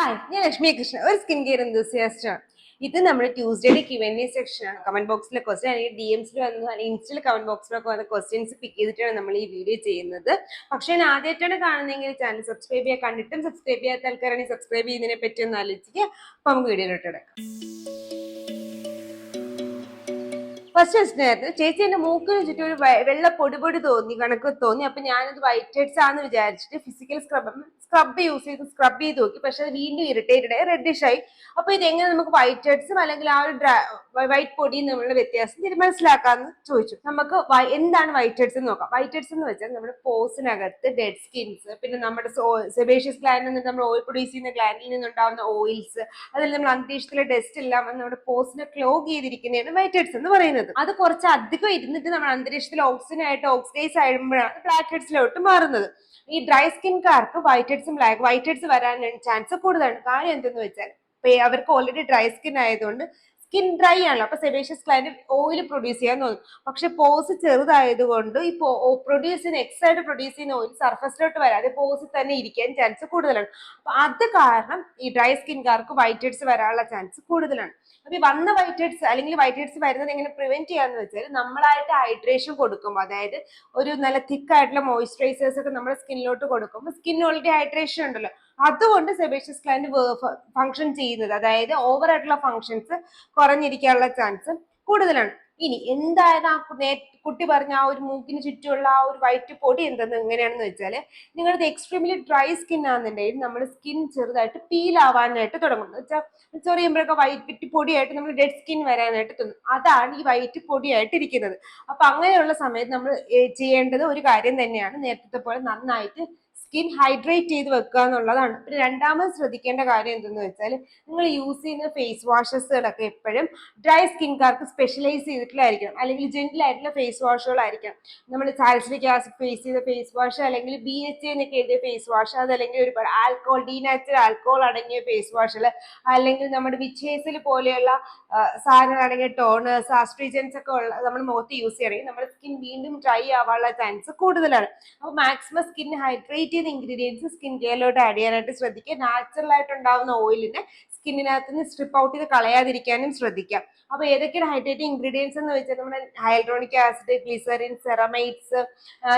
Hi, ഞാൻ ലക്ഷ്മി കൃഷ്ണ, ഒരു skin care enthusiast ആണ്. ഇത് നമ്മുടെ ട്യൂസ്ഡേയുടെ Q&A സെക്ഷൻ ആണ്. കമന്റ് ബോക്സിലെ ക്വസ്റ്റ്യൻ അല്ലെങ്കിൽ DMസിൽ വന്നു അല്ലെങ്കിൽ ഇൻസ്റ്റയിൽ കമന്റ് ബോക്സിലൊക്കെ വന്ന ക്വസ്റ്റ്യൻസ് പിക്ക് ചെയ്തിട്ടാണ് നമ്മൾ ഈ വീഡിയോ ചെയ്യുന്നത്. പക്ഷേ ഞാൻ ആദ്യമായിട്ടാണ് കാണുന്നതെങ്കിൽ ചാനൽ സബ്സ്ക്രൈബ് ചെയ്യുക, കണ്ടിട്ടും സബ്സ്ക്രൈബ് ചെയ്യാത്ത ആൾക്കാരാണെങ്കിൽ സബ്സ്ക്രൈബ് ചെയ്യുന്നതിനെ പറ്റി ഒന്ന് ആലോചിക്കുക. അപ്പൊ നമുക്ക് വീഡിയോയിലോട്ട് കിടക്കാം. ഫസ്റ്റ് ക്വസ്റ്റ്യൻ ചേച്ചി എന്റെ മൂക്കിന് ചുറ്റും ഒരു വെള്ള പൊടി തോന്നി, കണക്ക് തോന്നി. അപ്പൊ ഞാനത് വൈറ്റ് ഹെഡ്സ് ആണെന്ന് വിചാരിച്ചിട്ട് ഫിസിക്കൽ സ്ക്രബ് യൂസ് ചെയ്ത് സ്ക്രബ് ചെയ്ത് നോക്കി. പക്ഷെ അത് വീണ്ടും ഇറിറ്റേറ്റഡ് ആയി, റെഡിഷ് ആയി. അപ്പൊ ഇതെങ്ങനെ നമുക്ക് വൈറ്റ് ഹെഡ്സും അല്ലെങ്കിൽ ആ ഒരു വൈറ്റ് പൊടിയും തമ്മിലുള്ള വ്യത്യാസം മനസ്സിലാക്കാന്ന് ചോദിച്ചു. നമുക്ക് എന്താണ് വൈറ്റ് ഹെഡ്സ് എന്ന് നോക്കാം. വൈറ്റ് ഹെഡ്സ് എന്ന് വെച്ചാൽ നമ്മുടെ പോസിനകത്ത് ഡെഡ് സ്കിൻസ്, പിന്നെ നമ്മുടെ സെബേഷ്യസ് ഗ്ലാൻഡിൽ നിന്ന് നമ്മൾ ഓയിൽ പ്രൊഡ്യൂസ് ചെയ്യുന്ന ഗ്ലാൻഡിൽ നിന്നുണ്ടാവുന്ന ഓയിൽസ്, അതിൽ നമ്മൾ അന്തരീക്ഷത്തിലെ ഡസ്റ്റ് എല്ലാം നമ്മുടെ പോസിനെ ക്ലോഗ് ചെയ്തിരിക്കുന്നതാണ് വൈറ്റ് ഹെഡ്സ് എന്ന് പറയുന്നത്. അത് കുറച്ച് അധികം ഇരുന്നിട്ട് നമ്മൾ അന്തരീക്ഷത്തിൽ ഓക്സിജനായിട്ട് ഓക്സിഡൈസ് ആകുമ്പോഴാണ് ബ്ലാക്ക് ഹെഡ്സിലോട്ട് മാറുന്നത്. ഈ ഡ്രൈ സ്കിൻകാർക്ക് വൈറ്റ് ഹെഡ്സ് വരാൻ ചാൻസ് കൂടുതലാണ്. കാര്യം എന്തെന്ന് വെച്ചാൽ അവർക്ക് ഓൾറെഡി ഡ്രൈ സ്കിൻ ആയതുകൊണ്ട് സ്കിൻ ഡ്രൈ ആണല്ലോ, അപ്പൊ സെബേഷ്യസ് ഗ്ലാൻഡ് ഓയിൽ പ്രൊഡ്യൂസ് ചെയ്യാൻ തോന്നും. പക്ഷെ പോസ് ചെറുതായതുകൊണ്ട് ഈ എക്സ് ആയിട്ട് പ്രൊഡ്യൂസ് ചെയ്യുന്ന ഓയിൽ സർഫസിലോട്ട് വരാതെ പോസിൽ തന്നെ ഇരിക്കാൻ ചാൻസ് കൂടുതലാണ്. അപ്പൊ അത് കാരണം ഈ ഡ്രൈ സ്കിൻകാർക്ക് വൈറ്റ് ഹെഡ്സ് വരാനുള്ള ചാൻസ് കൂടുതലാണ്. അപ്പൊ ഈ വന്ന വൈറ്റ് ഹെഡ്സ് അല്ലെങ്കിൽ വൈറ്റ് ഹെഡ്സ് വരുന്നത് എങ്ങനെ പ്രിവെന്റ് ചെയ്യാന്ന് വെച്ചാൽ നമ്മളായിട്ട് ഹൈഡ്രേഷൻ കൊടുക്കുമ്പോൾ, അതായത് ഒരു നല്ല തിക്ക് ആയിട്ടുള്ള മോയ്സ്ചറൈസേഴ്സ് ഒക്കെ നമ്മുടെ സ്കിന്നിലോട്ട് കൊടുക്കുമ്പോൾ സ്കിൻ ഓൾറെഡി ഹൈഡ്രേഷൻ ഉണ്ടല്ലോ, അതുകൊണ്ട് സെബേഷ്യസ് ഗ്ലാൻഡ് ഫങ്ഷൻ ചെയ്യുന്നത്, അതായത് ഓവർ ആയിട്ടുള്ള ഫങ്ഷൻസ് കുറഞ്ഞിരിക്കാനുള്ള ചാൻസ് കൂടുതലാണ്. ഇനി എന്തായാലും ആ കുട്ടി പറഞ്ഞ ആ ഒരു മൂക്കിന് ചുറ്റുമുള്ള ആ ഒരു വൈറ്റ് പൊടി എന്തെന്ന് എങ്ങനെയാണെന്ന് വെച്ചാൽ, നിങ്ങളുടെ എക്സ്ട്രീംലി ഡ്രൈ സ്കിൻ ആണെന്നുണ്ടെങ്കിൽ നമ്മുടെ സ്കിൻ ചെറുതായിട്ട് പീൽ ആവാനായിട്ട് തുടങ്ങും. എന്ന് വെച്ചാൽ ചെറിയുമ്പോഴൊക്കെ വൈറ്റ് പൊടിയായിട്ട് നമ്മൾ ഡെഡ് സ്കിൻ വരാനായിട്ട് തോന്നും. അതാണ് ഈ വൈറ്റ് പൊടിയായിട്ട് ഇരിക്കുന്നത്. അപ്പൊ അങ്ങനെയുള്ള സമയത്ത് നമ്മൾ ചെയ്യേണ്ടത് ഒരു കാര്യം തന്നെയാണ്, നേരത്തെ പോലെ നന്നായിട്ട് സ്കിൻ ഹൈഡ്രേറ്റ് ചെയ്ത് വെക്കുക എന്നുള്ളതാണ്. പിന്നെ രണ്ടാമത് ശ്രദ്ധിക്കേണ്ട കാര്യം എന്തെന്ന് വെച്ചാൽ, നിങ്ങൾ യൂസ് ചെയ്യുന്ന ഫേസ് വാഷസുകളൊക്കെ എപ്പോഴും ഡ്രൈ സ്കിൻകാർക്ക് സ്പെഷ്യലൈസ് ചെയ്തിട്ടുള്ളതായിരിക്കണം, അല്ലെങ്കിൽ ജെന്റിൽ ആയിട്ടുള്ള ഫേസ് വാഷുകളായിരിക്കണം. നമ്മൾ സാലിസിലിക് ആസിഡ് ഫേസ് ചെയ്ത ഫേസ് വാഷ്, അല്ലെങ്കിൽ BHA എന്നൊക്കെ എഴുതിയ ഫേസ് വാഷ്, അതല്ലെങ്കിൽ ഒരുപാട് ആൽക്കോൾ, ഡീനാച്ചുറൽ ആൽക്കോൾ അടങ്ങിയ ഫേസ് വാഷുകൾ, അല്ലെങ്കിൽ നമ്മുടെ വിച്ചേസിൽ പോലെയുള്ള സാധനങ്ങൾ അടങ്ങിയ ടോണേഴ്സ്, ആസ്ട്രിജൻസ് ഒക്കെ ഉള്ള നമ്മൾ മുഖത്ത് യൂസ് ചെയ്യണമെങ്കിൽ നമ്മുടെ സ്കിൻ വീണ്ടും ഡ്രൈ ആവാനുള്ള ചാൻസ് കൂടുതലാണ്. അപ്പോൾ മാക്സിമം സ്കിൻ ഹൈഡ്രേറ്റ് ചെയ്ത ഇൻഗ്രീഡിയൻസ് സ്കിൻ കെയറിലോട്ട് ആഡ് ചെയ്യാനായിട്ട് ശ്രദ്ധിക്കുക. നാച്ചുറൽ ആയിട്ട് ഉണ്ടാകുന്ന ഓയിലിനെ സ്കിന്നിനകത്ത് നിന്ന് സ്ട്രിപ്പ് ഔട്ട് ചെയ്ത് കളയാതിരിക്കാനും ശ്രദ്ധിക്കാം. അപ്പൊ ഏതൊക്കെയാണ് ഹൈഡ്രേറ്റിംഗ് ഇൻഗ്രീഡിയൻസ് എന്ന് വെച്ചാൽ, നമ്മുടെ ഹൈൽഡ്രോണിക് ആസിഡ്, ഗ്ലിസറിൻ, സെറമൈഡ്സ്,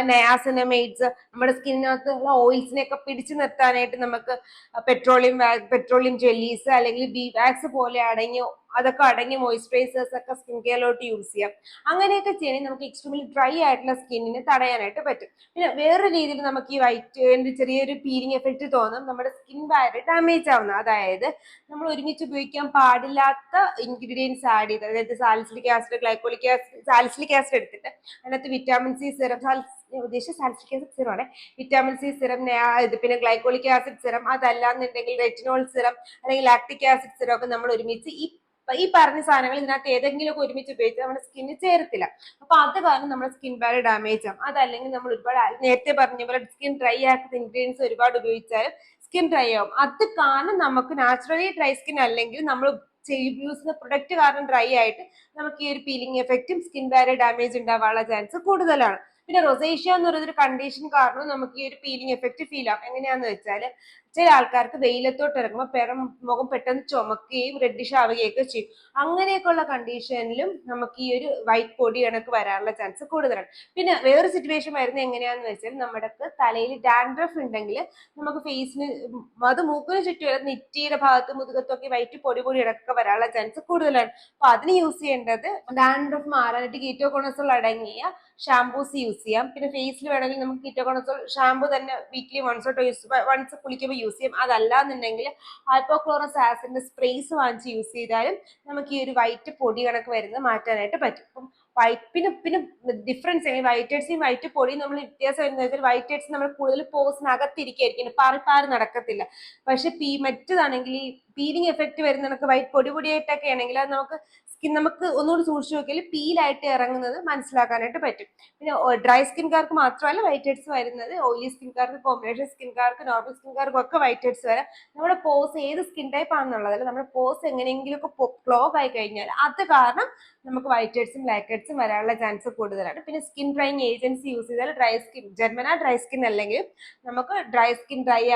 നയാസിനമൈഡ്സ്, നമ്മുടെ സ്കിന്നിനകത്തുള്ള ഓയിൽസിനെയൊക്കെ പിടിച്ചു നിർത്താനായിട്ട് നമുക്ക് പെട്രോളിയം ജെല്ലീസ് അല്ലെങ്കിൽ ബി വാക്സ് പോലെ അതൊക്കെ അടങ്ങിയ മോയ്സ്ചറൈസേഴ്സ് ഒക്കെ സ്കിൻ കെയറിലോട്ട് യൂസ് ചെയ്യാം. അങ്ങനെയൊക്കെ ചെയ്യണമെങ്കിൽ നമുക്ക് എക്സ്ട്രീംലി ഡ്രൈ ആയിട്ടുള്ള സ്കിന്നിനെ തടയാനായിട്ട് പറ്റും. പിന്നെ വേറൊരു രീതിയിൽ നമുക്ക് ഈ വൈറ്റ് ചെറിയൊരു പീലിംഗ് എഫക്റ്റ് തോന്നും, നമ്മുടെ സ്കിൻ ബാരിയർ ഡാമേജ് ആവുന്ന, അതായത് നമ്മൾ ഒരുമിച്ച് ഉപയോഗിക്കാൻ പാടില്ലാത്ത ഇൻഗ്രീഡിയൻസ് ആഡ് ചെയ്ത്, അതായത് salicylic acid, glycolic acid, salicylic acid എടുത്തിട്ട് അതിനകത്ത് വിറ്റാമിൻ സി സിറം, ഉദ്ദേശിച്ച സാലിസിലിക് ആസിഡ് സിറം ആണ്, വിറ്റാമിൻ സി സിറം, പിന്നെ ഗ്ലൈക്കോളിക് ആസിഡ് സിറം, അതല്ലാന്നുണ്ടെങ്കിൽ റെറ്റിനോൾ സിറം അല്ലെങ്കിൽ ലാക്ടിക് ആസിഡ് സിറം ഒക്കെ നമ്മൾ ഒരുമിച്ച് ഈ പറഞ്ഞ സാധനങ്ങൾ ഇതിനകത്ത് ഏതെങ്കിലും ഒക്കെ ഒരുമിച്ച് ഉപയോഗിച്ച് നമ്മുടെ സ്കിന്നിൽ ചേരത്തില്ല. അപ്പൊ അത് കാരണം നമ്മുടെ സ്കിൻ ബാരിയർ ഡാമേജ് ആവും. അതല്ലെങ്കിൽ നമ്മൾ ഒരുപാട് നേരത്തെ പറഞ്ഞ പോലെ സ്കിൻ ഡ്രൈ ആക്കുന്ന ഇൻഗ്രീഡിയൻസ് ഒരുപാട് ഉപയോഗിച്ചാലും സ്കിൻ ഡ്രൈ ആവും. അത് കാരണം നമുക്ക് നാച്ചുറലി ഡ്രൈ സ്കിൻ അല്ലെങ്കിൽ നമ്മൾ യൂസ് ചെയ്യുന്ന പ്രൊഡക്റ്റ് കാരണം ഡ്രൈ ആയിട്ട് നമുക്ക് ഈ ഒരു പീലിംഗ് എഫക്റ്റും സ്കിൻ ബാരിയർ ഡാമേജ് ഉണ്ടാവാനുള്ള ചാൻസ് കൂടുതലാണ്. പിന്നെ റൊസേഷ്യ എന്ന് പറയുന്ന ഒരു കണ്ടീഷൻ കാരണം നമുക്ക് ഈ ഒരു പീലിംഗ് എഫക്റ്റ് ഫീൽ ആവും. എങ്ങനെയാന്ന് വെച്ചാൽ, ചില ആൾക്കാർക്ക് വെയിലത്തോട്ട് ഇറങ്ങുമ്പോൾ മുഖം പെട്ടെന്ന് ചുമക്കുകയും റെഡിഷ് ആവുകയൊക്കെ ചെയ്യും. അങ്ങനെയൊക്കെയുള്ള കണ്ടീഷനിലും നമുക്ക് ഈ ഒരു വൈറ്റ് പൊടി കണക്ക് വരാനുള്ള ചാൻസ് കൂടുതലാണ്. പിന്നെ വേറൊരു സിറ്റുവേഷൻ വരുന്നത് എങ്ങനെയാന്ന് വെച്ചാൽ, നമ്മുടെ തലയിൽ ഡാൻഡ്രഫ് ഉണ്ടെങ്കിൽ നമുക്ക് ഫേസിന് അത് മൂക്കിന് ചുറ്റും നെറ്റിയുടെ ഭാഗത്ത് മുതുകത്തൊക്കെ വൈറ്റ് പൊടി ഇടക്കൊക്കെ വരാനുള്ള ചാൻസ് കൂടുതലാണ്. അപ്പൊ അതിന് യൂസ് ചെയ്യേണ്ടത്, ഡാൻഡ്രഫ് മാറാനായിട്ട് കീറ്റോകോണസോൾ അടങ്ങിയ ഷാംപൂസ് യൂസ് ചെയ്യാം. പിന്നെ ഫേസിൽ വേണമെങ്കിൽ നമുക്ക് കീറ്റോകോണസോൾ ഷാമ്പു തന്നെ വീക്ക്ലി വൺസ് കുളിക്കുമ്പോൾ യൂസ് ചെയ്യും. അതല്ലാന്നുണ്ടെങ്കിൽ ഹൈപ്പോക്ലോറസ് ആസിഡിന്റെ സ്പ്രേസ് വാങ്ങിച്ച് യൂസ് ചെയ്താലും നമുക്ക് ഈ ഒരു വൈറ്റ് പൊടി കണക്ക് വരുന്നത് മാറ്റാനായിട്ട് പറ്റും. അപ്പം പിന്നെ ഡിഫറൻസ് വൈറ്റ് ഹെഡ്സും വൈറ്റ് പൊടിയും നമ്മൾ വ്യത്യാസം വരുന്നത് വെച്ചാൽ, വൈറ്റ് ഹെഡ്സ് നമ്മൾ കൂടുതൽ പോസിനകത്തിരിക്കും, പാറി നടക്കത്തില്ല. പക്ഷെ മറ്റതാണെങ്കിൽ ഈ പീലിംഗ് എഫക്റ്റ് വരുന്ന കണക്ക് വൈറ്റ് പൊടിയായിട്ടൊക്കെ ആണെങ്കിൽ അത് നമുക്ക് ഒന്നുകൂടി സൂക്ഷിച്ചു നോക്കിയാൽ പീലായിട്ട് ഇറങ്ങുന്നത് മനസ്സിലാക്കാനായിട്ട് പറ്റും. പിന്നെ ഡ്രൈ സ്കിൻകാർക്ക് മാത്രമല്ല വൈറ്റ് ഹെഡ്സ് വരുന്നത്, ഓയിലി സ്കിൻകാർക്ക്, കോമ്പിനേഷൻ സ്കിൻകാർക്ക്, നോർമൽ സ്കിൻകാർക്കും ഒക്കെ വൈറ്റ് ഹെഡ്സ് വരാം. നമ്മുടെ പോസ് ഏത് സ്കിൻ ടൈപ്പ് ആണെന്നുള്ളതല്ല, നമ്മുടെ പോസ് എങ്ങനെയെങ്കിലും ഒക്കെ ക്ലോഗ് ആയി കഴിഞ്ഞാൽ അത് കാരണം നമുക്ക് വൈറ്റ് ഹെഡ്സും ബ്ലാക്ക് ഹെഡ്സും വരാനുള്ള ചാൻസ് കൂടുതലാണ്. പിന്നെ സ്കിൻ ഡ്രൈയിങ് ഏജൻസി യൂസ് ചെയ്താൽ ജന്മനാ ഡ്രൈ സ്കിൻ അല്ലെങ്കിൽ നമുക്ക് ഡ്രൈ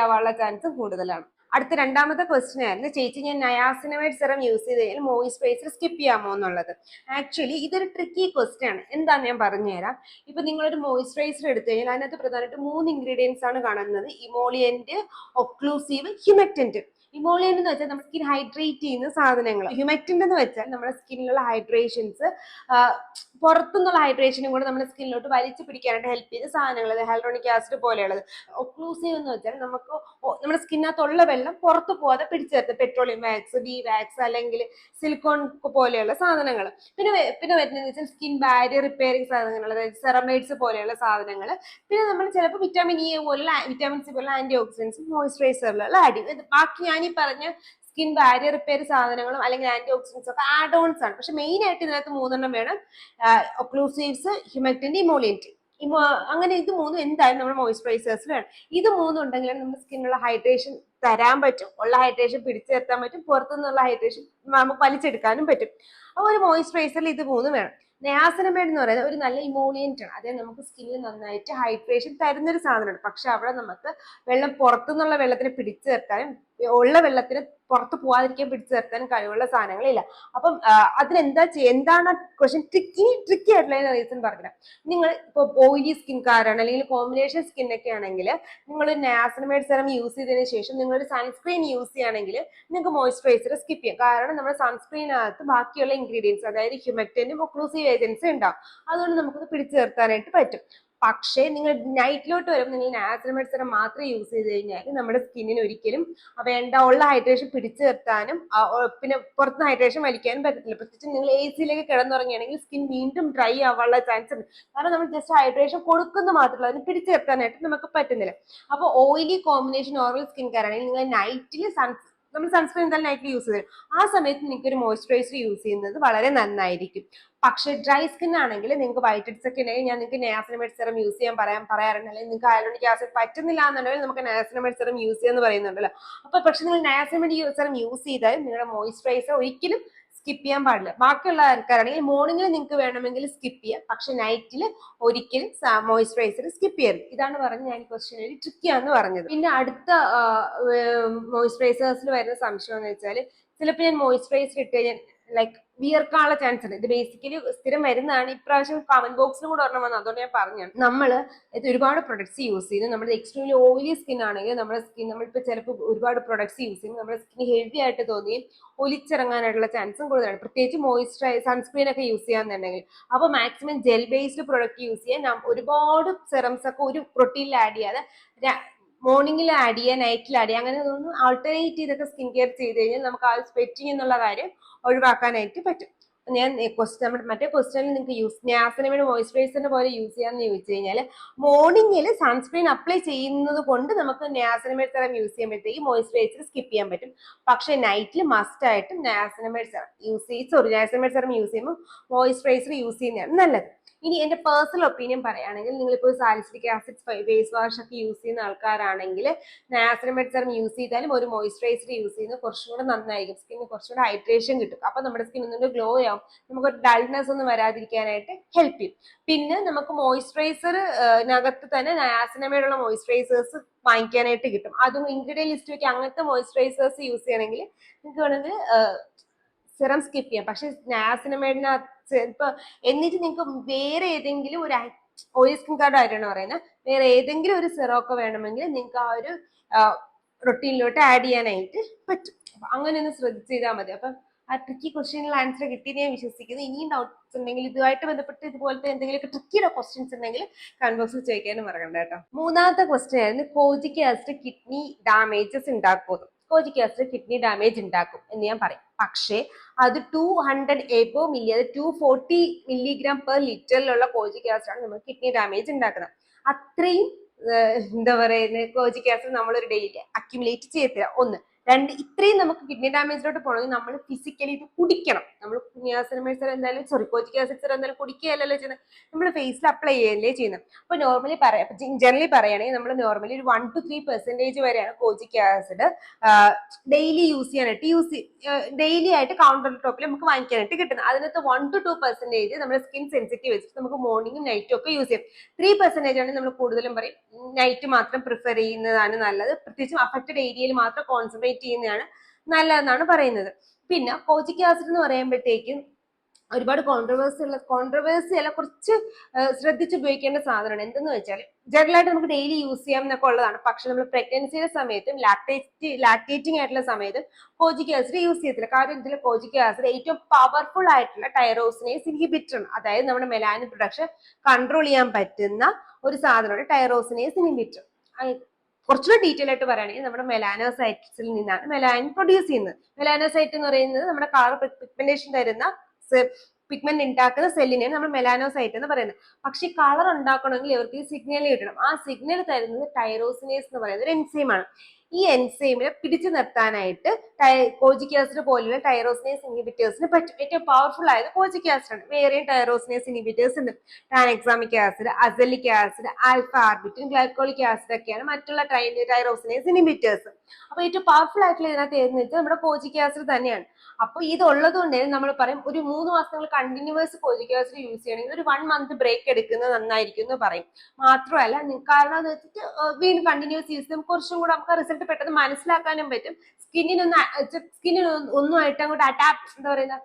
ആവാനുള്ള ചാൻസ് കൂടുതലാണ്. അടുത്ത രണ്ടാമത്തെ ക്വസ്റ്റ്യൻ ആയിരുന്നു, ചേച്ചി ഞാൻ നയാസിനമൈഡ് സെറം യൂസ് ചെയ്ത് കഴിഞ്ഞാൽ മോയിസ്ചറൈസർ സ്കിപ്പ് ചെയ്യാമോ എന്നുള്ളത്. ആക്ച്വലി ഇതൊരു ട്രിക്കി ക്വസ്റ്റ്യൻ ആണ്. എന്താന്ന് ഞാൻ പറഞ്ഞുതരാം. ഇപ്പൊ നിങ്ങളൊരു മോയിസ്ചറൈസർ എടുത്തു കഴിഞ്ഞാൽ അതിനകത്ത് പ്രധാനമായിട്ട് 3 ഇൻഗ്രീഡിയൻസ് ആണ് കാണുന്നത്: ഇമോളിയന്റ്, ഒക്ലൂസീവ്, ഹ്യൂമക്റ്റന്റ്. ഇമോളിയന്റ് എന്ന് വെച്ചാൽ നമ്മുടെ സ്കിൻ ഹൈഡ്രേറ്റ് ചെയ്യുന്ന സാധനങ്ങൾ. ഹ്യൂമക്റ്റന്റ് എന്ന് വെച്ചാൽ നമ്മുടെ സ്കിന്നിലുള്ള ഹൈഡ്രേഷൻസ്, പുറത്തുനിന്നുള്ള ഹൈഡ്രേഷനും കൂടെ നമ്മുടെ സ്കിന്നിലോട്ട് വലിച്ചു പിടിക്കാനായിട്ട് ഹെൽപ്പ് ചെയ്യുന്ന സാധനങ്ങൾ, ഹൈലൂറോണിക് ആസിഡ് പോലെയുള്ളത്. ഒക്ലൂസീവ് എന്ന് വെച്ചാൽ നമുക്ക് നമ്മുടെ സ്കിന്നകത്തുള്ള വെള്ളം പുറത്തു പോകാതെ പിടിച്ചു നിർത്തും. പെട്രോളിയം വാക്സ്, ബി വാക്സ് അല്ലെങ്കിൽ സിലിക്കോൺ പോലെയുള്ള സാധനങ്ങൾ. പിന്നെ വരുന്നതെന്ന് വെച്ചാൽ സ്കിൻ ബാരിയർ റിപ്പയറിംഗ് സാധനങ്ങൾ, അതായത് സെറമൈഡ്സ് പോലെയുള്ള സാധനങ്ങൾ. പിന്നെ നമ്മൾ ചിലപ്പോൾ വിറ്റാമിൻ ഇ പോലുള്ള, വിറ്റാമിൻ സി പോലുള്ള ആന്റി ഓക്സിഡൻസ് മോയിസ്ചറൈസറിലുള്ള ആഡ് ചെയ്യും. ബാക്കി ഞാൻ ഈ പറഞ്ഞ സ്കിൻ ബാരിയർ റിപ്പയർ സാധനങ്ങളും അല്ലെങ്കിൽ ആന്റി ഓക്സിഡൻസ് ഒക്കെ ആഡ് ഓൺസ് ആണ്. പക്ഷെ മെയിൻ ആയിട്ട് ഇതിനകത്ത് 3 വേണം: ഒക്ലൂസീവ്സ്, ഹ്യൂമക്റ്റന്റ്, ഇമോളിയന്റ്. അങ്ങനെ ഇത് 3 എന്തായാലും നമ്മുടെ മോയിസ്ചറൈസേഴ്സിൽ വേണം. ഇത് 3 ഉണ്ടെങ്കിലാണ് നമ്മുടെ സ്കിന്നുള്ള ഹൈഡ്രേഷൻ തരാൻ പറ്റും, ഉള്ള ഹൈഡ്രേഷൻ പിടിച്ചു നിർത്താൻ പറ്റും, പുറത്തുനിന്നുള്ള ഹൈഡ്രേഷൻ നമുക്ക് വലിച്ചെടുക്കാനും പറ്റും. അപ്പോൾ ഒരു മോയിസ്ചറൈസറിൽ ഇത് 3 വേണം. നയാസിനമൈഡ് എന്ന് പറയുന്നത് ഒരു നല്ല ഇമോളിയന്റ് ആണ്. അതായത് നമുക്ക് സ്കിന്നിൽ നന്നായിട്ട് ഹൈഡ്രേഷൻ തരുന്നൊരു സാധനമാണ്. പക്ഷെ അവിടെ നമുക്ക് വെള്ളം, പുറത്തുനിന്നുള്ള വെള്ളത്തിന് പിടിച്ചു നിർത്താനും ഉള്ള വെള്ളത്തിന് പുറത്ത് പോവാതിരിക്കാൻ പിടിച്ചു നിർത്താനും കഴിവുള്ള സാധനങ്ങളില്ല. അപ്പം എന്താണ് ക്വസ്റ്റ്യൻ ട്രിക്കി ആയിട്ടുള്ള റീസൺ പറഞ്ഞത്. നിങ്ങൾ ഇപ്പോൾ ഓയിലി സ്കിൻകാരാണ് അല്ലെങ്കിൽ കോമ്പിനേഷൻ സ്കിൻ ഒക്കെ ആണെങ്കിൽ നിങ്ങൾ നയാസിനമൈഡ് സെറം യൂസ് ചെയ്തതിനു ശേഷം നിങ്ങളൊരു സൺസ്ക്രീൻ യൂസ് ചെയ്യുകയാണെങ്കിൽ നിങ്ങൾക്ക് മോയിസ്ചറൈസർ സ്കിപ്പ് ചെയ്യാം. കാരണം നമ്മുടെ സൺസ്ക്രീനകത്ത് ബാക്കിയുള്ള ഇൻഗ്രീഡിയൻസ്, അതായത് ഹ്യൂമക്റ്റന്റും ഒക്ലൂസീവ് ഏജൻസ് ഉണ്ടാവും. അതുകൊണ്ട് നമുക്കത് പിടിച്ചു നിർത്താനായിട്ട് പറ്റും. പക്ഷേ നിങ്ങൾ നൈറ്റിലോട്ട് വരുമ്പോൾ നിങ്ങൾ നയാസിനമൈഡ് സെറം മാത്രം യൂസ് ചെയ്ത് കഴിഞ്ഞാൽ നമ്മുടെ സ്കിന്നിന് ഒരിക്കലും വേണ്ട ഉള്ള ഹൈഡ്രേഷൻ പിടിച്ചു നിർത്താനും പിന്നെ പുറത്തുനിന്ന് ഹൈഡ്രേഷൻ വലിക്കാനും പറ്റത്തില്ല. പ്രത്യേകിച്ച് നിങ്ങൾ എ സിയിലേക്ക് കിടന്നുറങ്ങുകയാണെങ്കിൽ സ്കിൻ വീണ്ടും ഡ്രൈ ആവാനുള്ള ചാൻസ് ഉണ്ട്. കാരണം നമ്മൾ ജസ്റ്റ് ഹൈഡ്രേഷൻ കൊടുക്കുന്ന മാത്രമല്ല, അതിന് പിടിച്ചു നിർത്താനായിട്ട് നമുക്ക് പറ്റുന്നില്ല. അപ്പോൾ oily combination normal skin care ആണെങ്കിൽ നിങ്ങൾ നൈറ്റിൽ നമ്മൾ സൺസ്ക്രീൻ എന്തായാലും നൈറ്റിൽ യൂസ് ചെയ്യും. ആ സമയത്ത് നിങ്ങൾക്ക് ഒരു മോയിസ്ചറൈസർ യൂസ് ചെയ്യുന്നത് വളരെ നന്നായിരിക്കും. പക്ഷേ ഡ്രൈ സ്കിൻ ആണെങ്കിൽ നിങ്ങൾക്ക് വൈറ്റ് ഹെഡ്സ് ഒക്കെ ഉണ്ടെങ്കിൽ ഞാൻ നിങ്ങൾക്ക് നയാസിനമൈഡ് സെറം യൂസ് ചെയ്യാൻ പറയാറുണ്ട്. അല്ലെങ്കിൽ നിങ്ങൾക്ക് ഹൈലൂറോണിക് ആസിഡ് പറ്റുന്നില്ല എന്നുണ്ടെങ്കിൽ നമുക്ക് നയാസിനമൈഡ് സെറം യൂസ് ചെയ്യാന്ന് പറയുന്നുണ്ടല്ലോ. അപ്പൊ പക്ഷെ നിങ്ങൾ നയാസിനമൈഡ് സെറം യൂസ് ചെയ്താൽ നിങ്ങളുടെ മോയിസ്ചറൈസർ ഒരിക്കലും സ്കിപ്പ് ചെയ്യാൻ പാടില്ല. ബാക്കിയുള്ള ആൾക്കാരാണെങ്കിൽ മോർണിംഗിൽ നിങ്ങൾക്ക് വേണമെങ്കിൽ സ്കിപ്പ് ചെയ്യാം, പക്ഷെ നൈറ്റിൽ ഒരിക്കലും മോയിസ്ചറൈസർ സ്കിപ്പ് ചെയ്യരുത്. ഇതാണ് പറഞ്ഞത് ഞാൻ ക്വസ്റ്റ്യൻ ഒരു ട്രിക്കിയാന്ന് പറഞ്ഞത്. പിന്നെ അടുത്ത മോയിസ്ചറൈസേഴ്സിൽ വരുന്ന സംശയം എന്ന് വെച്ചാൽ, ചിലപ്പോൾ ഞാൻ മോയിസ്ചറൈസർ ഇട്ട് കഴിഞ്ഞാൽ ലൈക്ക് വിയർക്കാനുള്ള ചാൻസ് ഉണ്ട്. ഇത് ബേസിക്കലി സ്ഥിരം വരുന്നതാണ്. ഇപ്രാവശ്യം കമന്റ് ബോക്സിലും കൂടെ ഒരെണ്ണം വന്നു, അതുകൊണ്ട് ഞാൻ പറഞ്ഞാണ്. നമ്മൾ ഒരുപാട് പ്രൊഡക്ട്സ് യൂസ് ചെയ്യുന്നു. നമ്മുടെ എക്സ്ട്രീംലി ഓയിലി സ്കിൻ ആണെങ്കിൽ നമ്മുടെ സ്കിൻ, നമ്മളിപ്പോൾ ചിലപ്പോൾ ഒരുപാട് പ്രൊഡക്ട്സ് യൂസ് ചെയ്യുമ്പോൾ നമ്മുടെ സ്കിൻ ഹെവി ആയിട്ട് തോന്നുകയും ഒലിച്ചിറങ്ങാനായിട്ടുള്ള ചാൻസും കൂടുതലാണ്. പ്രത്യേകിച്ച് സൺസ്ക്രീൻ ഒക്കെ യൂസ് ചെയ്യാന്നുണ്ടെങ്കിൽ. അപ്പോൾ maximum gel based product use ചെയ്യാൻ ഒരുപാട് സെറംസ് ഒക്കെ ഒരു പ്രോട്ടീനിൽ ആഡ് ചെയ്യാതെ മോർണിംഗിൽ ആഡ് ചെയ്യുക, നൈറ്റിൽ ആഡ് ചെയ്യുക, അങ്ങനെ ഒന്ന് ആൾട്ടർനേറ്റ് ചെയ്തൊക്കെ സ്കിൻ കെയർ ചെയ്ത് കഴിഞ്ഞാൽ നമുക്ക് ആ സ്വെറ്റിംഗ് എന്നുള്ള കാര്യം ഒഴിവാക്കാനായിട്ട് പറ്റും. ഞാൻ നമ്മുടെ മറ്റേ ക്വസ്റ്റ്യനിൽ നിങ്ങൾക്ക് നയാസിനമൈഡ് മോയിസ്ചറൈസറിന്റെ പോലെ യൂസ് ചെയ്യാന്ന് ചോദിച്ചു കഴിഞ്ഞാൽ, മോർണിംഗിൽ സൺസ്ക്രീൻ അപ്ലൈ ചെയ്യുന്നത് കൊണ്ട് നമുക്ക് നയാസിനമൈഡ് സെറം യൂസ് ചെയ്യുമ്പോഴത്തേക്ക് മോയിസ്ചറൈസർ സ്കിപ്പ് ചെയ്യാൻ പറ്റും. പക്ഷെ നൈറ്റിൽ മസ്റ്റ് ആയിട്ട് നയാസിനമൈഡ് സെറം യൂസ് ചെയ്യുമ്പോൾ മോയിസ്ചറൈസർ യൂസ് ചെയ്യുന്നതാണ് നല്ലത്. ഇനി എന്റെ പേഴ്സണൽ ഒപ്പീനിയൻ പറയുകയാണെങ്കിൽ, നിങ്ങളിപ്പോൾ സാലിസിലിക് ആസിഡ് ഫേസ് വാഷ് ഒക്കെ യൂസ് ചെയ്യുന്ന ആൾക്കാരാണെങ്കിൽ നയാസിനമൈഡ് സെറം യൂസ് ചെയ്താലും ഒരു മോയിസ്ചറൈസർ യൂസ് ചെയ്യുന്നത് കുറച്ചും കൂടെ നന്നായിരിക്കും. സ്കിന്നിന് കുറച്ചുകൂടെ ഹൈഡ്രേഷൻ കിട്ടും. അപ്പൊ നമ്മുടെ സ്കിൻ ഒന്നുകൂടെ ഗ്ലോ ആവും, നമുക്കൊരു ഡൾനെസ് ഒന്നും വരാതിരിക്കാനായിട്ട് ഹെൽപ്പ് ചെയ്യും. പിന്നെ നമുക്ക് മോയിസ്ചറൈസറിനകത്ത് തന്നെ നയാസിനമൈഡ് ഉള്ള മോയിസ്ചറൈസേഴ്സ് വാങ്ങിക്കാനായിട്ട് കിട്ടും. അതും ഇൻഗ്രീഡിയൻ ലിസ്റ്റ് വെക്കി അങ്ങനത്തെ മോയിസ്ചറൈസേഴ്സ് യൂസ് ചെയ്യണമെങ്കിൽ നിങ്ങൾക്ക് വേണമെങ്കിൽ സെറം സ്കിപ്പ് ചെയ്യാം. പക്ഷെ നയാസിനമൈഡിനകത്ത് ഇപ്പൊ എന്നിട്ട് നിങ്ങൾക്ക് വേറെ ഏതെങ്കിലും ഒരു ഓയിൽ സ്കിൻ കാർഡ് ആയിട്ടാണ് പറയുന്നത്, വേറെ ഏതെങ്കിലും ഒരു സെറം ഒക്കെ വേണമെങ്കിൽ നിങ്ങൾക്ക് ആ ഒരു റൊട്ടീനിലോട്ട് ആഡ് ചെയ്യാനായിട്ട് പറ്റും. അപ്പൊ അങ്ങനെ ഒന്ന് ശ്രദ്ധിച്ച് ചെയ്താൽ മതി. അപ്പൊ ആ ട്രിക്കി ക്വസ്റ്റ്യനിൽ ആൻസർ കിട്ടിയെന്ന് ഞാൻ വിശ്വസിക്കുന്നു. ഇനിയും ഡൗട്ട്സ് ഉണ്ടെങ്കിൽ, ഇതുമായിട്ട് ബന്ധപ്പെട്ട് ഇതുപോലത്തെ എന്തെങ്കിലുമൊക്കെ ട്രിക്കിയുടെ ക്വസ്റ്റ്യൻസ് ഉണ്ടെങ്കിൽ കമന്റ് ബോക്സിൽ ചോദിക്കാനും മറക്കണ്ട കേട്ടോ. മൂന്നാമത്തെ ക്വസ്റ്റ്യൻ ആയിരുന്നു, കോജിക് ആസിഡ് കിഡ്നി ഡാമേജസ് ഉണ്ടാക്കുമോ? കോജിക് ആസിഡ് കിഡ്നി ഡാമേജ് ഉണ്ടാക്കും എന്ന് ഞാൻ പറയും. പക്ഷേ അത് 200 എബോ മില്ലി, അത് 240 മില്ലിഗ്രാം പെർ ലിറ്ററിലുള്ള കോജിക് ആസിഡ് ആണ് നമുക്ക് കിഡ്നി ഡാമേജ് ഉണ്ടാക്കുന്നത്. അത്രയും എന്താ പറയുന്നത് കോജിക് ആസിഡ് നമ്മളൊരു ഡെയിലി അക്യുമുലേറ്റ് ചെയ്യത്തില്ല. ഒന്ന്. ഇത്രയും നമുക്ക് കിഡ്നി ഡാമേജിലോട്ട് പോകണമെങ്കിൽ നമ്മൾ ഫിസിക്കലി ഇത് കുടിക്കണം. നമ്മൾ നിയാസിനമൈഡ് എന്തായാലും കോജിക് ആസിഡ് എന്തായാലും കുടിക്കുകയല്ലല്ലോ ചെയ്യുന്നത്, നമ്മൾ ഫേസിൽ അപ്ലൈ ചെയ്യുകയല്ലേ ചെയ്യുന്നത്. അപ്പൊ നോർമലി ജനറലി പറയുകയാണെങ്കിൽ നമ്മൾ നോർമലി ഒരു 1 to 3% വരെയാണ് കോജിക് ആസിഡ് ഡെയിലി യൂസ് ചെയ്യാനായിട്ട് ഡെയിലി ആയിട്ട് കൗണ്ടർ ടോപ്പിൽ നമുക്ക് വാങ്ങിക്കാനായിട്ട് കിട്ടുന്നത്. അതിനകത്ത് 1 to 2% നമ്മുടെ സ്കിൻ സെൻസിറ്റീവ് വെച്ചിട്ട് നമുക്ക് മോർണിംഗും നൈറ്റും ഒക്കെ യൂസ് ചെയ്യാം. 3% ആണ് നമ്മൾ കൂടുതലും പറയും നൈറ്റ് മാത്രം പ്രിഫർ ചെയ്യുന്നതാണ് നല്ലത്, പ്രത്യേകിച്ചും അഫക്റ്റഡ് ഏരിയയിൽ മാത്രം കോൺസെൻട്രേറ്റ് ചെയ്യുന്നതാണ് നല്ലതെന്നാണ് പറയുന്നത്. പിന്നെ കോജിക് ആസിഡ് എന്ന് പറയുമ്പോഴത്തേക്കും ഒരുപാട് കോൺട്രവേഴ്സി അല്ല, കുറച്ച് ശ്രദ്ധിച്ച് ഉപയോഗിക്കേണ്ട സാധനമാണ്. എന്തെന്ന് വെച്ചാൽ ജനറലായിട്ട് നമുക്ക് ഡെയിലി യൂസ് ചെയ്യാം എന്നൊക്കെ ഉള്ളതാണ്. പക്ഷെ നമ്മൾ പ്രഗ്നൻസിയുടെ സമയത്തും ലാക്ടേറ്റിംഗ് ആയിട്ടുള്ള സമയത്തും കോജിക് ആസിഡ് യൂസ് ചെയ്യത്തില്ല. കാരണം ഇതിൽ കോജിക് ആസിഡ് ഏറ്റവും പവർഫുൾ ആയിട്ടുള്ള ടൈറോസിനേസ് ഇൻഹിബിറ്റർ ആണ്. അതായത് നമ്മുടെ മെലാനിൻ പ്രൊഡക്ഷൻ കൺട്രോൾ ചെയ്യാൻ പറ്റുന്ന ഒരു സാധനമാണ് ടൈറോസിനേസ് ഇൻഹിബിറ്റർ. കുറച്ചുകൂടി ഡീറ്റെയിൽ ആയിട്ട് പറയുകയാണെങ്കിൽ നമ്മുടെ മെലാനോസൈറ്റ്സിൽ നിന്നാണ് മെലാനിൻ പ്രൊഡ്യൂസ് ചെയ്യുന്നത്. മെലാനോസൈറ്റ് എന്ന് പറയുന്നത് നമ്മുടെ കളർ പിഗ്മെന്റേഷൻ തരുന്ന പിഗ്മെന്റ് ഉണ്ടാക്കുന്ന സെല്ലിനെയാണ് നമ്മൾ മെലാനോസൈറ്റ് എന്ന് പറയുന്നത്. പക്ഷെ കളർ ഉണ്ടാക്കണമെങ്കിൽ ഇവർക്ക് ഈ സിഗ്നൽ കിട്ടണം. ആ സിഗ്നൽ തരുന്നത് ടൈറോസിനേസ് എന്ന് പറയുന്ന ഒരു എൻസൈമാണ്. ഈ എൻസൈമിനെ പിടിച്ചു നിർത്താനായിട്ട് കോജിക് ആസിഡ് പോലുള്ള ടൈറോസിനേസ് ഇൻഹിബിറ്റേഴ്സിന് പറ്റും. ഏറ്റവും പവർഫുൾ ആയത് കോജിക് ആസിഡ് ആണ്. വേറെയും ടൈറോസിനേസ് ഇൻഹിബിറ്റേഴ്സ് ഉണ്ട്. Tranexamic acid, azelaic acid, alpha arbutin, glycolic acid ഒക്കെയാണ് മറ്റുള്ള ടൈറോസിനേസ് ഇൻഹിബിറ്റേഴ്സ്. അപ്പൊ ഏറ്റവും പവർഫുൾ ആയിട്ടുള്ള ഇതിനകത്ത് ഏതെന്ന് വെച്ചാൽ നമ്മുടെ കോജിക് ആസിഡ് തന്നെയാണ്. അപ്പൊ ഇത് ഉള്ളത് കൊണ്ട് തന്നെ നമ്മൾ പറയും ഒരു 3 മാസങ്ങൾ കണ്ടിന്യൂസ് കോജിക് ആസിഡ് യൂസ് ചെയ്യണമെങ്കിൽ ഒരു 1 month ബ്രേക്ക് എടുക്കുന്നത് നന്നായിരിക്കും എന്ന് പറയും. മാത്രമല്ല കാരണം എന്ന് വെച്ചിട്ട് വീണ്ടും കണ്ടിന്യൂസ് യൂസ് ചെയ്യുമ്പോൾ കുറച്ചും കൂടെ നമുക്ക് റിസൾട്ട് പെട്ടെന്ന് മനസ്സിലാക്കാനും പറ്റും. ഒന്നുമായിട്ട് അങ്ങോട്ട് എന്താ പറയുന്ന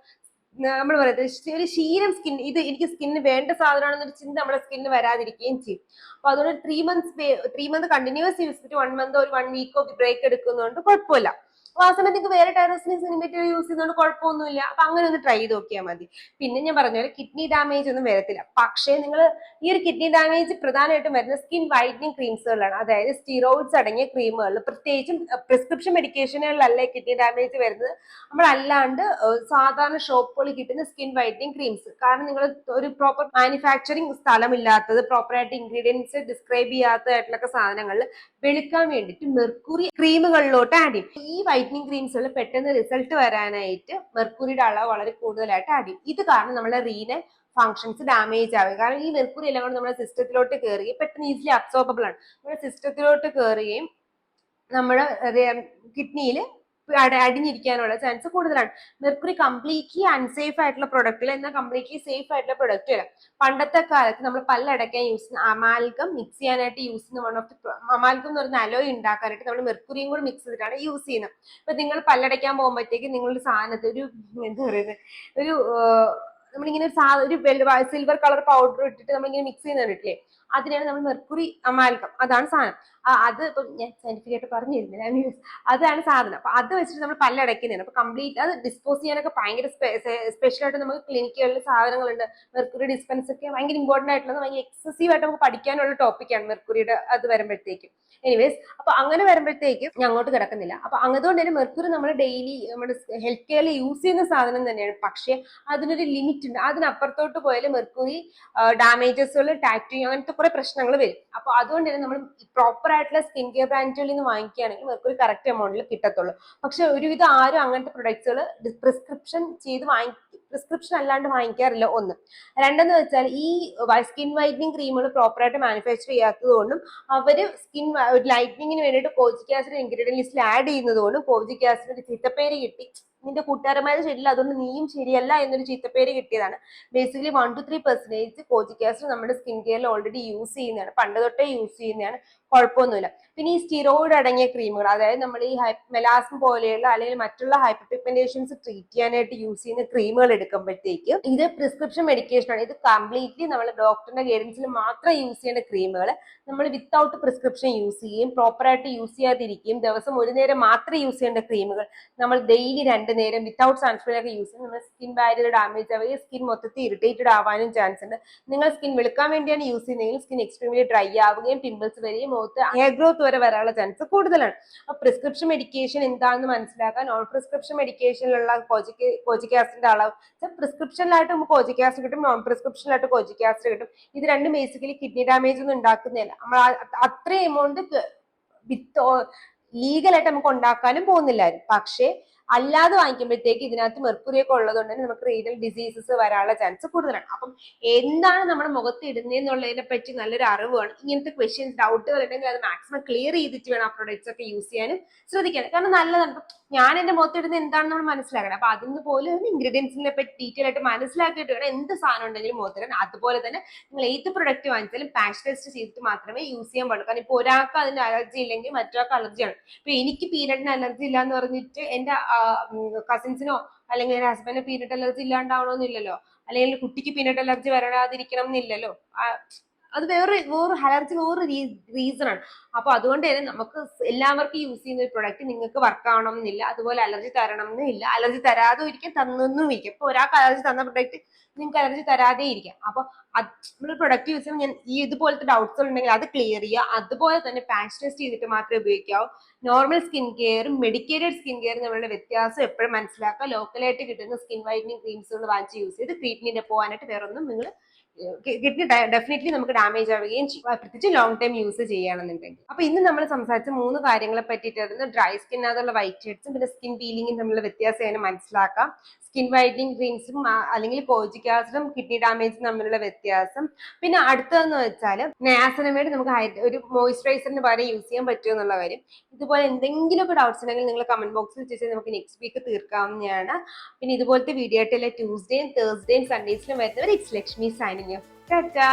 നമ്മൾ പറയുന്നത് ഒരു ശീലം ഇത് എനിക്ക് സ്കിന്നിന് വേണ്ട സാധനമാണെന്നൊരു ചിന്ത നമ്മുടെ സ്കിന്നിന് വരാതിരിക്കുകയും ചെയ്യും. അപ്പൊ അതുകൊണ്ട് 3 months കണ്ടിന്യൂസ് യൂസ് ചെയ്തിട്ട് 1 month ഒരു 1 week ബ്രേക്ക് എടുക്കുന്നതുകൊണ്ട് കുഴപ്പമില്ല. അപ്പൊ ആ സമയത്ത് വേറെ ടൈറോസിനേസ് ഇൻഹിബിറ്റർ യൂസ് ചെയ്യുന്നതുകൊണ്ട് കുഴപ്പമൊന്നുമില്ല. അപ്പൊ അങ്ങനെ ഒന്ന് ട്രൈ ചെയ്ത് നോക്കിയാൽ മതി. പിന്നെ ഞാൻ പറഞ്ഞ പോലെ കിഡ്നി ഡാമേജ് ഒന്നും വരത്തില്ല. പക്ഷേ നിങ്ങൾ ഈ ഒരു കിഡ്നി ഡാമേജ് പ്രധാനമായിട്ടും വരുന്ന സ്കിൻ വൈറ്റനിങ് ക്രീംസുകളാണ്. അതായത് സ്റ്റിറോയിഡ്സ് അടങ്ങിയ ക്രീമുകളിൽ, പ്രത്യേകിച്ചും പ്രിസ്ക്രിപ്ഷൻ മെഡിക്കേഷനുകളിലല്ല കിഡ്നി ഡാമേജ് വരുന്നത്. നമ്മളല്ലാണ്ട് സാധാരണ ഷോപ്പുകളിൽ കിട്ടുന്ന സ്കിൻ വൈറ്റനിങ് ക്രീംസ്. കാരണം നിങ്ങൾ ഒരു പ്രോപ്പർ മാനുഫാക്ചറിങ് സ്ഥലമില്ലാത്തത്, പ്രോപ്പറായിട്ട് ഇൻഗ്രീഡിയൻസ് ഡിസ്ക്രൈബ് ചെയ്യാത്തതായിട്ടുള്ള സാധനങ്ങളിൽ വെളുക്കാൻ വേണ്ടിയിട്ട് മെർക്കുറി ക്രീമുകളിലോട്ട് ആഡ് ചെയ്യും. ഈ വൈറ്റനിങ് ക്രീംസുകൾ പെട്ടെന്ന് റിസൾട്ട് വരാനായിട്ട് മെർക്കുറിയുടെ അളവ് വളരെ കൂടുതലായിട്ട് ആഡ് ചെയ്യും. ഇത് കാരണം നമ്മുടെ റീനൽ ഫങ്ഷൻസ് ഡാമേജ് ആവുക. കാരണം ഈ മെർക്കുറി എല്ലാം കൂടെ നമ്മുടെ സിസ്റ്റത്തിലോട്ട് കയറുകയും പെട്ടെന്ന് ഈസിലി അബ്സോർബിൾ ആണ്. നമ്മുടെ സിസ്റ്റത്തിലോട്ട് കയറുകയും നമ്മുടെ കിഡ്നിയിൽ അടിഞ്ഞിരിക്കാനുള്ള ചാൻസ് കൂടുതലാണ്. മെർക്കുറി കംപ്ലീറ്റ്ലി അൺസേഫ് ആയിട്ടുള്ള പ്രൊഡക്റ്റിൽ എന്നാൽ കംപ്ലീറ്റ്ലി സേഫ് ആയിട്ടുള്ള പ്രൊഡക്റ്റ് വരാം. പണ്ടത്തെ കാലത്ത് നമ്മൾ പല്ലടയ്ക്കാൻ യൂസ് ചെയ്യുന്ന അമാൽഗം മിക്സ് ചെയ്യാനായിട്ട് യൂസ് ചെയ്യുന്ന അമാൽഗം എന്ന് പറയുന്ന അലോയ് ഉണ്ടാക്കാനായിട്ട് നമ്മൾ മെർക്കുറിയും കൂടി മിക്സ് ചെയ്തിട്ടാണ് യൂസ് ചെയ്യുന്നത്. ഇപ്പൊ നിങ്ങൾ പല്ലടയ്ക്കാൻ പോകുമ്പോഴത്തേക്ക് നിങ്ങളുടെ സാധനത്തിൽ ഒരു എന്താ പറയുന്നത് ഒരു നമ്മളിങ്ങനെ ഒരു സിൽവർ കളർ പൗഡർ ഇട്ടിട്ട് നമ്മളിങ്ങനെ മിക്സ് ചെയ്യുന്ന കണ്ടിട്ടില്ലേ, അതിനാണ് നമ്മൾ മെർക്കുറി അമാൽഗം, അതാണ് സാധനം. അത് ഇപ്പൊ ഞാൻ സയന്റിഫിക് ആയിട്ട് പറഞ്ഞിരുന്നില്ല, അതാണ് സാധനം. അപ്പൊ അത് വെച്ചിട്ട് നമ്മൾ പല്ലടയ്ക്കുന്നതാണ്. അപ്പൊ കംപ്ലീറ്റ് അത് ഡിസ്പോസ് ചെയ്യാനൊക്കെ ഭയങ്കര സ്പെഷ്യൽ ആയിട്ട് നമുക്ക് ക്ലിനിക്കുകളിൽ സാധനങ്ങളുണ്ട്. മെർക്കുറി ഡിസ്പെൻസ് ഒക്കെ ഭയങ്കര ഇമ്പോർട്ടന്റ് ആയിട്ടുള്ളത്, ഭയങ്കര എക്സസീവ് ആയിട്ട് നമുക്ക് പഠിക്കാനുള്ള ടോപ്പിക്കാണ് മെർക്കുറിയുടെ അത് വരുമ്പോഴത്തേക്കും. എനിവേസ് അപ്പൊ അങ്ങനെ വരുമ്പോഴത്തേക്കും ഞാൻ അങ്ങോട്ട് കിടക്കുന്നില്ല. അപ്പൊ അതുകൊണ്ട് തന്നെ മെർക്കുറി നമ്മൾ ഡെയിലി നമ്മുടെ ഹെൽത്ത് കെയറിൽ യൂസ് ചെയ്യുന്ന സാധനം തന്നെയാണ്. പക്ഷെ അതിനൊരു ലിമിറ്റ് ഉണ്ട്. അതിനപ്പുറത്തോട്ട് പോയാൽ മെർക്കുറി ഡാമേജസുകൾ, ടാറ്റൂയിങ്, അങ്ങനത്തെ കുറെ പ്രശ്നങ്ങൾ വരും. അപ്പൊ അതുകൊണ്ട് തന്നെ നമ്മൾ പ്രോപ്പർ ആയിട്ടുള്ള സ്കിൻ കെയർ ബ്രാൻഡുകളിൽ നിന്ന് വാങ്ങിക്കുകയാണെങ്കിൽ മെർക്കുറി കറക്റ്റ് എമൗണ്ടിൽ കിട്ടത്തുള്ളൂ. പക്ഷെ ഒരുവിധം ആരും അങ്ങനത്തെ പ്രൊഡക്ട്സുകൾ പ്രിസ്ക്രിപ്ഷൻ അല്ലാണ്ട് വാങ്ങിക്കാറില്ല. ഒന്ന്. രണ്ടെന്ന് വെച്ചാൽ ഈ സ്കിൻ വൈറ്റനിങ് ക്രീമുകൾ പ്രോപ്പറായിട്ട് മാനുഫാക്ചർ ചെയ്യാത്തത് കൊണ്ടും അവര് സ്കിൻ ലൈറ്റനിങ്ങിന് വേണ്ടിയിട്ട് കോജിക് ആസിഡ് ഇൻഗ്രീഡിയൻ ലിസ്റ്റിൽ ആഡ് ചെയ്യുന്നത് കൊണ്ടും കോജിക് ആസിഡ് ചീത്തപ്പേര് കിട്ടി. നിന്റെ കൂട്ടുകാരന്മാര് ശരിയില്ല, അതുകൊണ്ട് നീയും ശരിയല്ല എന്നൊരു ചീത്തപ്പേര് കിട്ടിയതാണ്. ബേസിക്കലി 1 to 3% കോജിക് ആസിഡ് നമ്മുടെ സ്കിൻ കെയറിൽ ഓൾറെഡി യൂസ് ചെയ്യുന്നതാണ്, പണ്ട് തൊട്ടേ യൂസ് ചെയ്യുന്നതാണ്, കുഴപ്പമൊന്നുമില്ല. പിന്നെ ഈ സ്റ്റിറോയിഡ് അടങ്ങിയ ക്രീമുകൾ, അതായത് നമ്മൾ ഈ മെലാസിൻ പോലെയുള്ള അല്ലെങ്കിൽ മറ്റുള്ള ഹൈപ്പർ പിഗ്മെന്റേഷൻസ് ട്രീറ്റ് ചെയ്യാനായിട്ട് യൂസ് ചെയ്യുന്ന ക്രീമുകൾ എടുക്കുമ്പോഴത്തേക്ക് ഇത് പ്രിസ്ക്രിപ്ഷൻ മെഡിക്കേഷൻ ആണ്. ഇത് കംപ്ലീറ്റ്ലി നമ്മൾ ഡോക്ടറിന്റെ ഗൈഡൻസിൽ മാത്രം യൂസ് ചെയ്യേണ്ട ക്രീമുകൾ നമ്മൾ വിത്തൗട്ട് പ്രിസ്ക്രിപ്ഷൻ യൂസ് ചെയ്യുകയും പ്രോപ്പറായിട്ട് യൂസ് ചെയ്യാതിരിക്കുകയും ദിവസം ഒരു നേരം മാത്രം യൂസ് ചെയ്യേണ്ട ക്രീമുകൾ നമ്മൾ ഡെയിലി 2 നേരം വിത്തൗട്ട് സൺസ്ക്രീൻ ഒക്കെ യൂസ് ചെയ്യും. നമ്മുടെ സ്കിൻ ബാരിയർ ഡാമേജ് ആവുകയും സ്കിൻ മൊത്തത്തിൽ ഇറിറ്റേറ്റഡ് ആവാനും ചാൻസ് ഉണ്ട്. നിങ്ങൾ സ്കിൻ വെളുക്കാൻ വേണ്ടിയാണ് യൂസ് ചെയ്യുന്നതെങ്കിൽ സ്കിൻ എക്സ്ട്രീംലി ഡ്രൈ ആവുകയും പിമ്പിൾസ് വരികയും മുഖത്ത് ഹെയർ ഗ്രോത്ത് വരെ വരാനുള്ള ചാൻസ് കൂടുതലാണ്. അപ്പൊ പ്രിസ്ക്രിപ്ഷൻ മെഡിക്കേഷൻ എന്താണെന്ന് മനസ്സിലാക്കാൻ നോൺ പ്രിസ്ക്രിപ്ഷൻ മെഡിക്കേഷനിലുള്ള കോജിക് ആസിഡിന്റെ അളവ്, പ്രിസ്ക്രിപ്ഷനിലായിട്ട് നമുക്ക് കോജിക് ആസിഡ് കിട്ടും, നോൺ പ്രിസ്ക്രിപ്ഷനിലായിട്ട് കോജിക് ആസിഡ് കിട്ടും. ഇത് രണ്ടും ബേസിക്കലി കിഡ്നി ഡാമേജ് ഒന്നും ഉണ്ടാക്കുന്നില്ല. നമ്മൾ അത്രയും എമൗണ്ട് ലീഗലായിട്ട് നമുക്ക് ഉണ്ടാക്കാനും പോകുന്നില്ലായിരുന്നു. പക്ഷേ അല്ലാതെ വാങ്ങിക്കുമ്പോഴത്തേക്ക് ഇതിനകത്ത് മെർക്കുറി ഒക്കെ ഉള്ളതുകൊണ്ട് തന്നെ നമുക്ക് റീനൽ ഡിസീസസ് വരാനുള്ള ചാൻസ് കൂടുതലാണ്. അപ്പം എന്താണ് നമ്മുടെ മുഖത്ത് ഇടുന്നതെന്നുള്ളതിനെ പറ്റി നല്ലൊരു അറിവ് വേണം. ഇങ്ങനത്തെ ക്വസ്റ്റ്യൻസ് ഡൗട്ടുകൾ ഉണ്ടെങ്കിൽ അത് മാക്സിമം ക്ലിയർ ചെയ്തിട്ട് വേണം ആ പ്രൊഡക്ട്സ് ഒക്കെ യൂസ് ചെയ്യാനും ശ്രദ്ധിക്കാനും. കാരണം നല്ലതാണ്. ഞാൻ എന്റെ മുഖത്ത് ഇടുന്നത് എന്താണെന്ന് നമ്മൾ മനസ്സിലാക്കണം. അപ്പൊ അതിന് പോലെ ഇൻഗ്രീഡിയൻസിനെ പറ്റി ഡീറ്റെയിൽ ആയിട്ട് മനസ്സിലാക്കിയിട്ട് വേണം എന്ത് സാധനം ഉണ്ടെങ്കിലും മുഖത്തിടാൻ. അതുപോലെ തന്നെ നിങ്ങൾ ഏത് പ്രൊഡക്റ്റ് വാങ്ങിച്ചാലും പാച്ച് ടെസ്റ്റ് ചെയ്തിട്ട് മാത്രമേ യൂസ് ചെയ്യാൻ പാടുള്ളൂ. കാരണം ഇപ്പൊ ഒരാൾക്ക് അതിന് അലർജി ഇല്ലെങ്കിൽ മറ്റൊരാൾക്ക് അലർജിയാണ്. ഇപ്പൊ എനിക്ക് പീനട്ടിന് അലർജി ഇല്ല എന്ന് പറഞ്ഞിട്ട് എന്റെ കസിൻസിനോ അല്ലെങ്കിൽ എന്റെ ഹസ്ബൻഡിന് പീനട്ട് അലർജി ഇല്ലാണ്ടാവണമെന്നില്ലല്ലോ. അല്ലെങ്കിൽ കുട്ടിക്ക് പീനട്ട് അലർജി വരാതിരിക്കണം എന്നില്ലല്ലോ. അത് വേറെ അലർജി വേറെ റീസൺ ആണ്. അപ്പൊ അതുകൊണ്ട് തന്നെ നമുക്ക് എല്ലാവർക്കും യൂസ് ചെയ്യുന്ന ഒരു പ്രൊഡക്റ്റ് നിങ്ങൾക്ക് വർക്ക് ആവണം എന്നില്ല. അതുപോലെ അലർജി തരണം എന്നില്ല. അലർജി തരാതെ ഇരിക്കും, തന്നും ഇരിക്കും. ഇപ്പൊ ഒരാൾക്ക് അലർജി തന്ന പ്രൊഡക്റ്റ് നിങ്ങൾക്ക് അലർജി തരാതെ ഇരിക്കാം. അപ്പൊ നമ്മൾ പ്രൊഡക്റ്റ് യൂസ് ചെയ്യുമ്പോൾ ഞാൻ ഇതുപോലത്തെ ഡൗട്ട്സ് ഉണ്ടെങ്കിൽ അത് ക്ലിയർ ചെയ്യുക. അതുപോലെ തന്നെ പാച്ച് ടെസ്റ്റ് ചെയ്തിട്ട് മാത്രമേ ഉപയോഗിക്കാവൂ. നോർമൽ സ്കിൻ കെയറും മെഡിക്കേറ്റഡ് സ്കിൻ കെയറും തമ്മിലുള്ള വ്യത്യാസം എപ്പോഴും മനസ്സിലാക്കുക. ലോക്കലായിട്ട് കിട്ടുന്ന സ്കിൻ വൈറ്റനിങ് ക്രീംസുകൾ വാങ്ങിച്ച് യൂസ് ചെയ്ത് ട്രീറ്റ്മെന്റ് പോകാനായിട്ട് വേറൊന്നും നിങ്ങൾ കിഡ്നി ഡെഫിനറ്റ്ലി നമുക്ക് ഡാമേജ് ആവുകയും ചെയ്യും, പ്രത്യേകിച്ച് ലോങ് ടൈം യൂസ് ചെയ്യുകയാണെന്നുണ്ടെങ്കിൽ. അപ്പൊ ഇന്ന് നമ്മൾ സംസാരിച്ച 3 കാര്യങ്ങളെ പറ്റിയിട്ടായിരുന്നു. ഡ്രൈ സ്കിന്നകത്തുള്ള വൈറ്റ് ഹെഡ്സും പിന്നെ സ്കിൻ പീലിംഗും തമ്മിലുള്ള വ്യത്യാസം അതിനെ മനസ്സിലാക്കാം. സ്കിൻ വൈറ്റനിങ് ക്രീംസും അല്ലെങ്കിൽ കോജിക് ആസിഡും കിഡ്നി ഡാമേജും തമ്മിലുള്ള വ്യത്യാസം. പിന്നെ അടുത്തതെന്ന് വെച്ചാൽ നയാസിനമൈഡ് നമുക്ക് ഒരു മോയിസ്ചറൈസറിന് പകരം യൂസ് ചെയ്യാൻ പറ്റുമോ എന്നുള്ള കാര്യം. ഇതുപോലെ എന്തെങ്കിലുമൊക്കെ ഡൗട്ട്സ് ഉണ്ടെങ്കിൽ നിങ്ങൾ കമന്റ് ബോക്സിൽ വെച്ചാൽ നമുക്ക് നെക്സ്റ്റ് വീക്ക് തീർക്കാവുന്നതാണ്. പിന്നെ ഇതുപോലത്തെ വീഡിയോ ആയിട്ടല്ലേ ട്യൂസ്ഡേയും തേഴ്സ്ഡേയും സൺഡേസിലും വരുന്നവർ it's Lakshmi signing off. Tata.